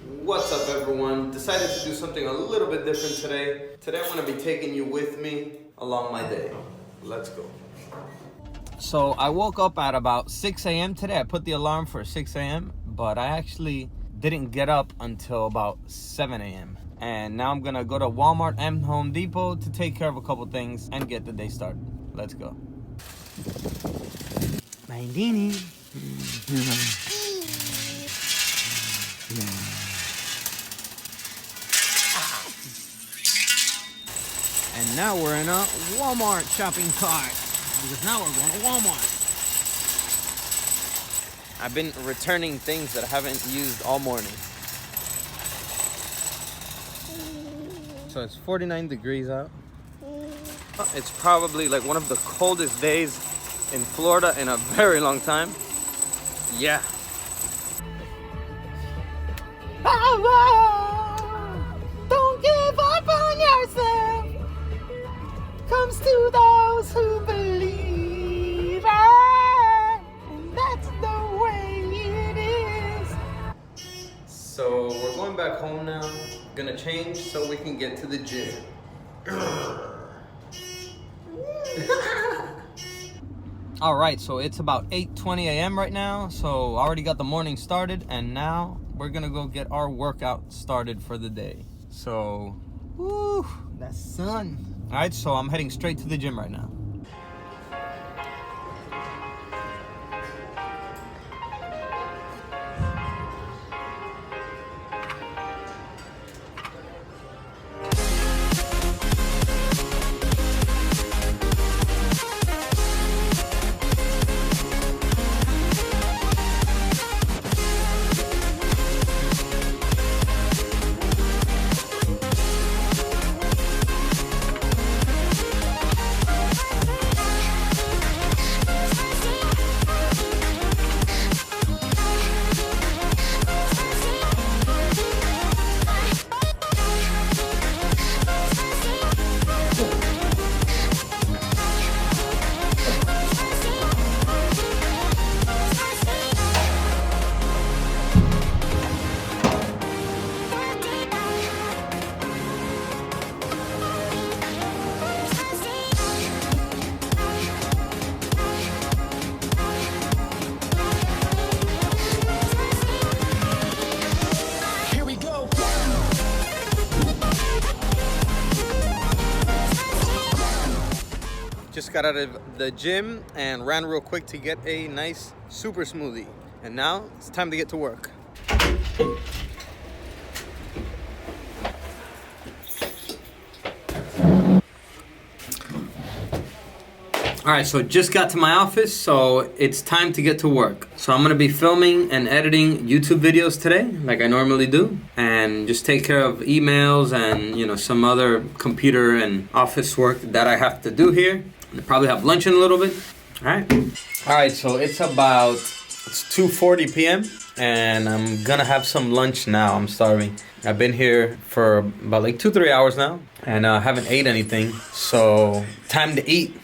What's up, everyone? Decided to do something a little bit different today. Today I'm going to be taking you with me along my day. Let's go. So I woke up at about 6 a.m. today. I put the alarm for 6 a.m. but I actually didn't get up until about 7 a.m. And now I'm going to go to Walmart and Home Depot to take care of a couple things and get the day started. Let's go. My Dini. And now we're in a Walmart shopping cart because now we're going to Walmart. I've been returning things that I haven't used all morning. So it's 49 degrees out. It's probably like one of the coldest days in Florida in a very long time. Yeah. Don't give up on yourself. Comes to those who believe, and that's the way it is. So we're going back home now. Gonna change so we can get to the gym. All right, so it's about 8:20 a.m. right now. So I already got the morning started, and now we're gonna go get our workout started for the day. So, woo, that sun. All right, so I'm heading straight to the gym right now. Just got out of the gym and ran real quick to get a nice super smoothie. And now it's time to get to work. All right, so just got to my office, so it's time to get to work. So I'm gonna be filming and editing YouTube videos today, like I normally do, and just take care of emails and some other computer and office work that I have to do here. I'll probably have lunch in a little bit. All right, so it's 2:40 p.m. and I'm gonna have some lunch now. I'm starving. I've been here for about like 2-3 hours now, and I haven't ate anything, so time to eat.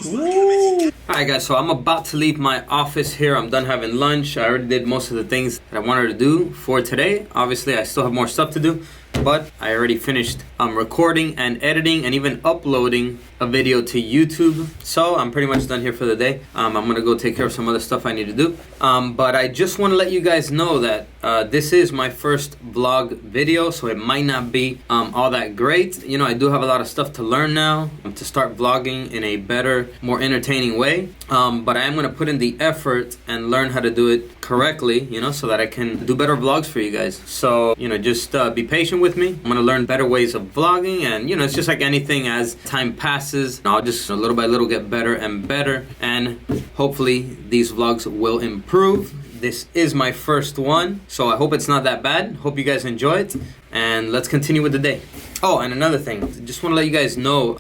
Woo. Alright guys, so I'm about to leave my office here. I'm done having lunch. I already did most of the things that I wanted to do for today. Obviously, I still have more stuff to do, but I already finished recording and editing and even uploading a video to YouTube. So I'm pretty much done here for the day. I'm gonna go take care of some other stuff I need to do. But I just want to let you guys know that this is my first vlog video, so it might not be all that great. I do have a lot of stuff to learn now to start vlogging in a better, more entertaining way. But I am gonna put in the effort and learn how to do it correctly, so that I can do better vlogs for you guys. So, just be patient with me. I'm gonna learn better ways of vlogging, and it's just like anything. As time passes, I'll just little by little get better and better, and hopefully these vlogs will improve. This is my first one, so I hope it's not that bad. Hope you guys enjoy it, and let's continue with the day. Oh, and another thing, just want to let you guys know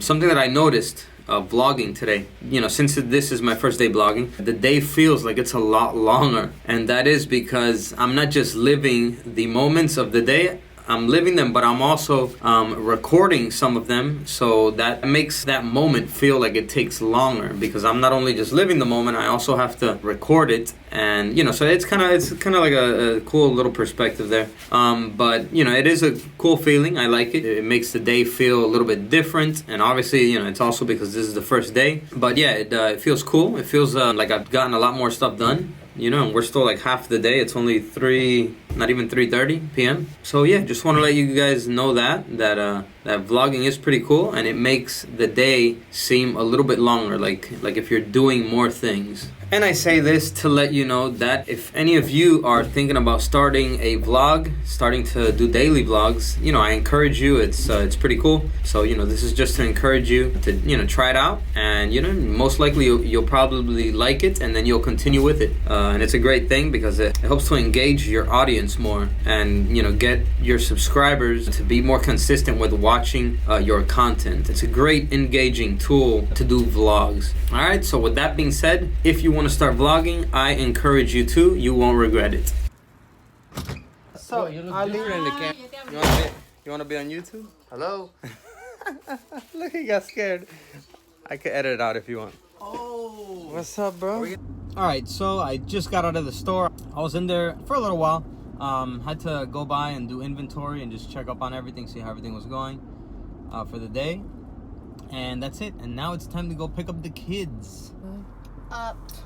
something that I noticed vlogging today. Since this is my first day vlogging, the day feels like it's a lot longer, and that is because I'm not just living the moments of the day, I'm living them, but I'm also recording some of them, so that makes that moment feel like it takes longer, because I'm not only just living the moment, I also have to record it. And so it's kind of like a cool little perspective there. But it is a cool feeling. I like it. It makes the day feel a little bit different, and obviously it's also because this is the first day. But yeah, it feels cool. It feels like I've gotten a lot more stuff done. And we're still like half the day. It's only not even 3:30 p.m. So yeah, just want to let you guys know that vlogging is pretty cool, and it makes the day seem a little bit longer, like if you're doing more things. And I say this to let you know that if any of you are thinking about starting a vlog, starting to do daily vlogs, I encourage you. It's pretty cool. So this is just to encourage you to try it out, and most likely you'll probably like it, and then you'll continue with it. And it's a great thing because it helps to engage your audience more, and get your subscribers to be more consistent with watching your content. It's a great engaging tool to do vlogs. All right, so with that being said, if you want to start vlogging, I encourage you to. You won't regret it. So you look different in the camera. You want to be on YouTube? Hello. Look, he got scared. I could edit it out if you want. Oh, what's up, bro? All right, so I just got out of the store. I was in there for a little while. Had to go by and do inventory and just check up on everything, see how everything was going for the day, and that's it. And now it's time to go pick up the kids.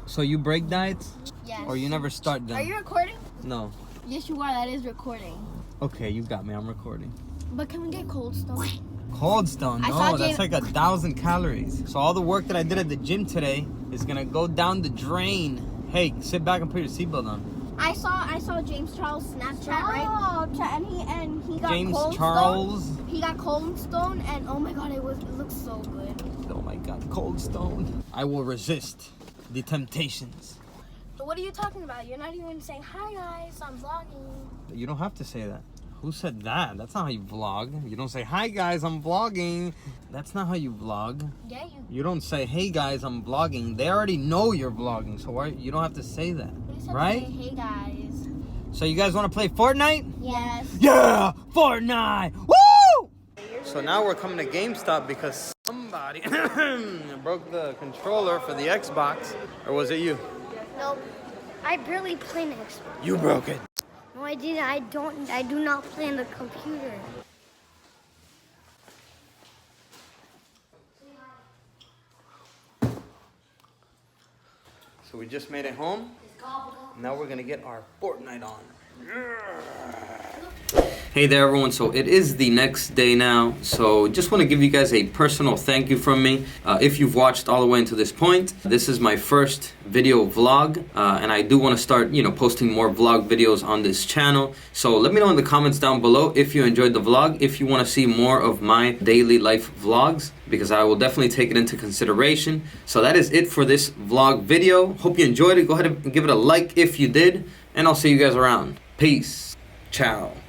So you break diets? Yes. Or you never start them? Are you recording? No. Yes, you are. That is recording. Okay, you got me. I'm recording. But can we get Cold Stone? Cold Stone? No, that's like 1,000 calories. So all the work that I did at the gym today is gonna go down the drain. Hey, sit back and put your seatbelt on. I saw James Charles Snapchat, right? And he got James Cold Charles. Stone. He got Cold Stone, and oh my God, it looks so good. Oh my God, Cold Stone. I will resist the temptations. But what are you talking about? You're not even saying hi guys. I'm vlogging. You don't have to say that. Who said that? That's not how you vlog. You don't say, hi guys, I'm vlogging. That's not how you vlog. Yeah, you don't say, hey guys, I'm vlogging. They already know you're vlogging, so you don't have to say that, right? Say, hey guys. So you guys want to play Fortnite? Yes. Yeah, Fortnite. Woo! So now we're coming to GameStop because somebody broke the controller for the Xbox. Or was it you? Nope. I barely play an Xbox. You broke it. No, I didn't. I do not play on the computer. So we just made it home. Now we're gonna get our Fortnite on. Hey there everyone, so it is the next day now, so just want to give you guys a personal thank you from me. If you've watched all the way into this point, this is my first video vlog, and I do want to start posting more vlog videos on this channel. So let me know in the comments down below if you enjoyed the vlog, if you want to see more of my daily life vlogs, because I will definitely take it into consideration. So that is it for this vlog video. Hope you enjoyed it. Go ahead and give it a like if you did, and I'll see you guys around. Peace. Ciao.